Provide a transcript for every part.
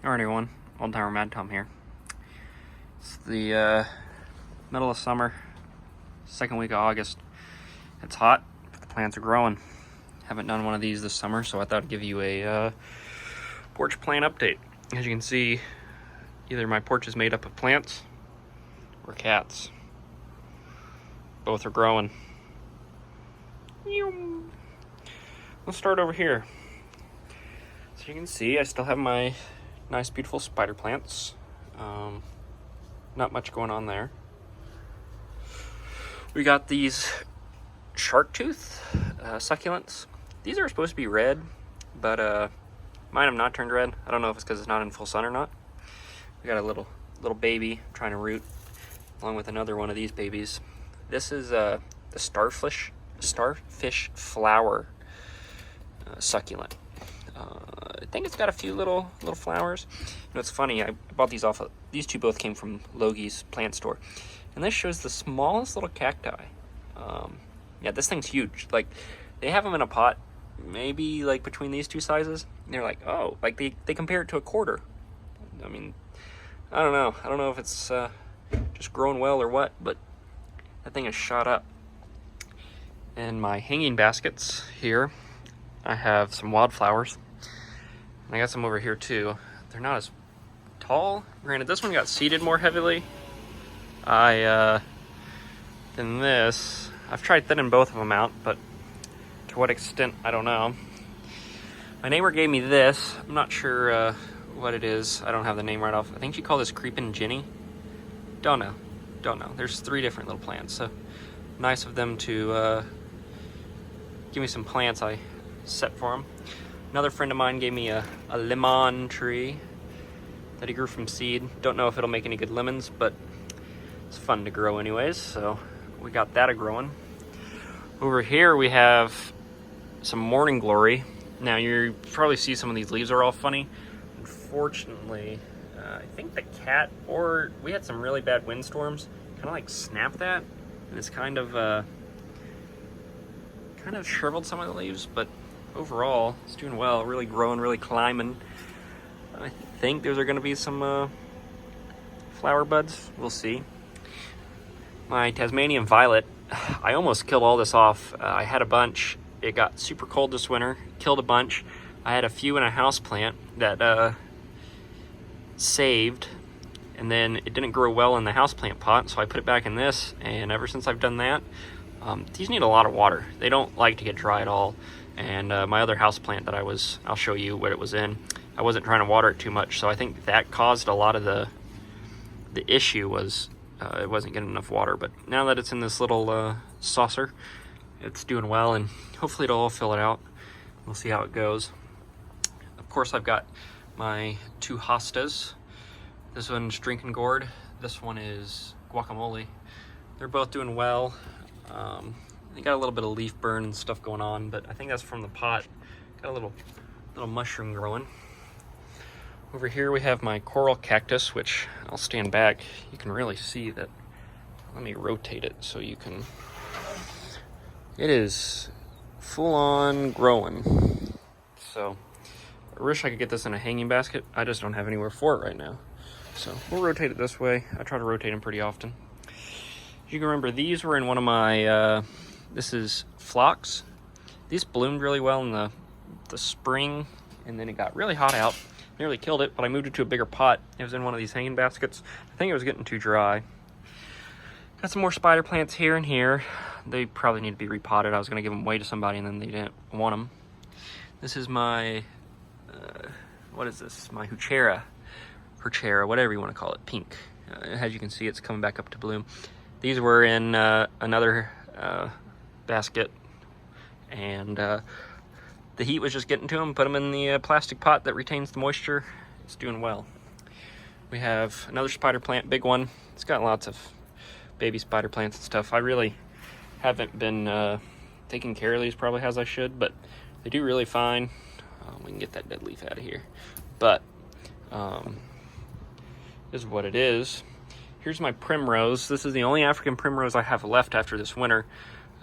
Alright everyone, Old Timer Mad Tom here. It's the middle of summer, second week of August. It's hot, but the plants are growing. Haven't done one of these this summer, so I thought I'd give you a porch plant update. As you can see, either my porch is made up of plants or cats. Both are growing. Let's start over here. So you can see I still have my nice beautiful spider plants. Not much going on there. We got these shark tooth succulents. These are supposed to be red, but mine have not turned red. I don't know if it's because it's not in full sun or not. We got a little baby trying to root along with another one of these babies. This is the starfish flower succulent. I think it's got a few little flowers. You know, it's funny, I bought these off of, these two both came from Logie's plant store. And this shows the smallest little cacti. Yeah, this thing's huge. Like, they have them in a pot, maybe like between these two sizes. And they're like, oh, like they compare it to a quarter. I mean, I don't know. I don't know if it's just growing well or what, but that thing is shot up. In my hanging baskets here, I have some wildflowers. And I got some over here too. They're not as tall. Granted, this one got seeded more heavily than this. I've tried thinning both of them out, but to what extent, I don't know. My neighbor gave me this. I'm not sure what it is. I don't have the name right off. I think she called this Creepin' Jenny. Don't know. There's 3 different little plants, so nice of them to give me some plants I set for them. Another friend of mine gave me a lemon tree that he grew from seed. Don't know if it'll make any good lemons, but it's fun to grow anyways, so we got that a-growing. Over here we have some morning glory. Now you probably see some of these leaves are all funny. Unfortunately, I think the cat, or we had some really bad windstorms, kind of like snapped that, and it's kind of shriveled some of the leaves, but overall it's doing well, really growing, really climbing. I think those are going to be some flower buds. We'll see. My Tasmanian violet, I almost killed all this off. I had a bunch. It got super cold this winter, killed a bunch. I had a few in a house plant that saved, and then it didn't grow well in the houseplant pot, so I put it back in this, and ever since I've done that, these need a lot of water. They don't like to get dry at all. And my other houseplant that I'll show you what it was in, I wasn't trying to water it too much, so I think that caused a lot of the issue was it wasn't getting enough water. But now that it's in this little saucer, it's doing well, and hopefully it'll all fill it out. We'll see how it goes. Of course, I've got my 2 hostas. This one's drinking gourd. This one is guacamole. They're both doing well. They got a little bit of leaf burn and stuff going on, but I think that's from the pot. Got a little mushroom growing. Over here we have my coral cactus, which I'll stand back. You can really see that. Let me rotate it so you can. It is full on growing. So I wish I could get this in a hanging basket. I just don't have anywhere for it right now. So we'll rotate it this way. I try to rotate them pretty often. As you can remember, these were in one of my, this is phlox. These bloomed really well in the spring, and then it got really hot out. Nearly killed it, but I moved it to a bigger pot. It was in one of these hanging baskets. I think it was getting too dry. Got some more spider plants here and here. They probably need to be repotted. I was going to give them away to somebody, and then they didn't want them. This is my, what is this? My Heuchera, whatever you want to call it, pink. As you can see, it's coming back up to bloom. These were in another basket, and the heat was just getting to them. Put them in the plastic pot that retains the moisture. It's doing well. We have another spider plant, big one. It's got lots of baby spider plants and stuff. I really haven't been taking care of these probably as I should, but they do really fine. We can get that dead leaf out of here. But this is what it is. Here's my primrose. This is the only African primrose I have left after this winter.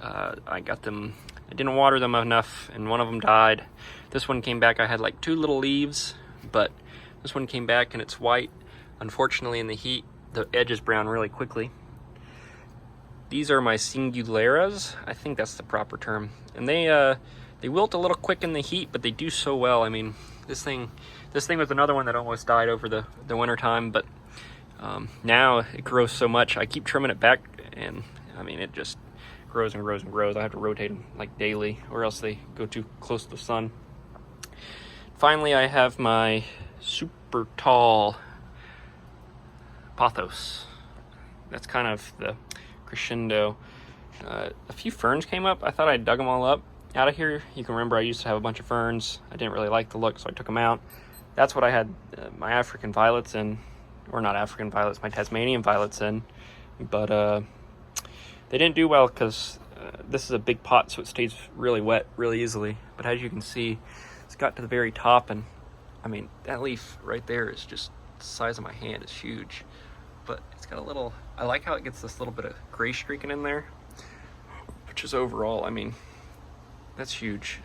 I got them, I didn't water them enough, and one of them died. This one came back. I had like 2 little leaves, but This one came back and it's white. Unfortunately, in the heat, the edges brown really quickly. These are my Singularas. I think that's the proper term. And they wilt a little quick in the heat, but they do so well. I mean, this thing was another one that almost died over the winter time, but now it grows so much. I keep trimming it back, and I mean, it just grows and grows and grows. I have to rotate them like daily, or else they go too close to the sun. Finally, I have my super tall pothos. That's kind of the crescendo. A few ferns came up. I thought I dug them all up out of here. You can remember I used to have a bunch of ferns. I didn't really like the look, so I took them out. That's what I had my African violets in, or not African violets, my Tasmanian violets in. But they didn't do well because this is a big pot, so it stays really wet really easily. But as you can see, it's got to the very top, and I mean, that leaf right there is just the size of my hand. It's huge. But it's got a little, I like how it gets this little bit of gray streaking in there, which is overall, I mean, that's huge.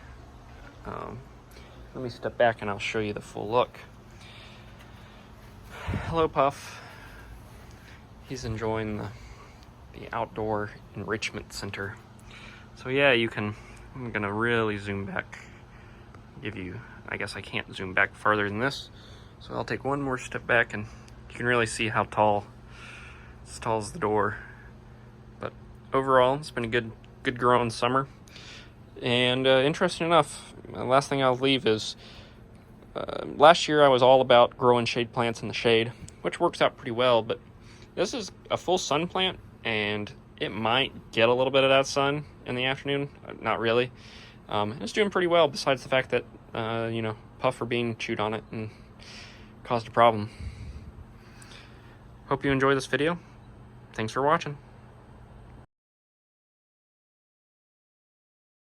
Let me step back and I'll show you the full look. Hello, Puff. He's enjoying the outdoor enrichment center. So yeah, I'm gonna really zoom back, give you, I guess I can't zoom back farther than this. So I'll take one more step back, and you can really see how tall, as tall as the door. But overall, it's been a good growing summer. And interesting enough, the last thing I'll leave is, last year I was all about growing shade plants in the shade, which works out pretty well, but this is a full sun plant, and it might get a little bit of that sun in the afternoon, not really. It's doing pretty well, besides the fact that, you know, Puff are being chewed on it and caused a problem. Hope you enjoy this video. Thanks for watching.